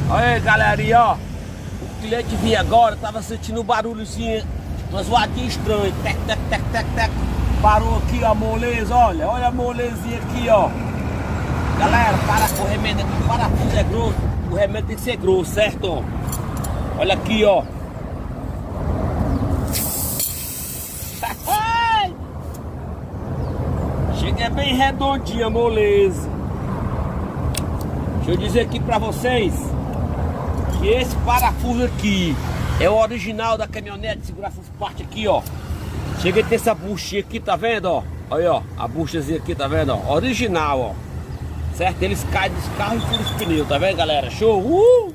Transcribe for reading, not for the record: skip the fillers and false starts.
Olha aí, galerinha, ó. O cliente vinha agora, tava sentindo um barulhozinho, uma zoadinha estranha. Tec, tec, tec, tec, tec. Parou aqui, ó, a moleza, olha a molezinha aqui, ó. Galera, o remédio aqui, o parafuso é grosso, o remédio tem que ser grosso, certo? Ó? Olha aqui, ó. Chega é bem redondinha, moleza. Deixa eu dizer aqui pra vocês que esse parafuso aqui é o original da caminhonete. Segurar essas partes aqui, ó. Chega a ter essa buchinha aqui, tá vendo, ó? Olha, ó, a buchazinha aqui, tá vendo, ó? Original, ó. Certo? Eles caem dos carros e furam os pneus, tá vendo, galera? Show!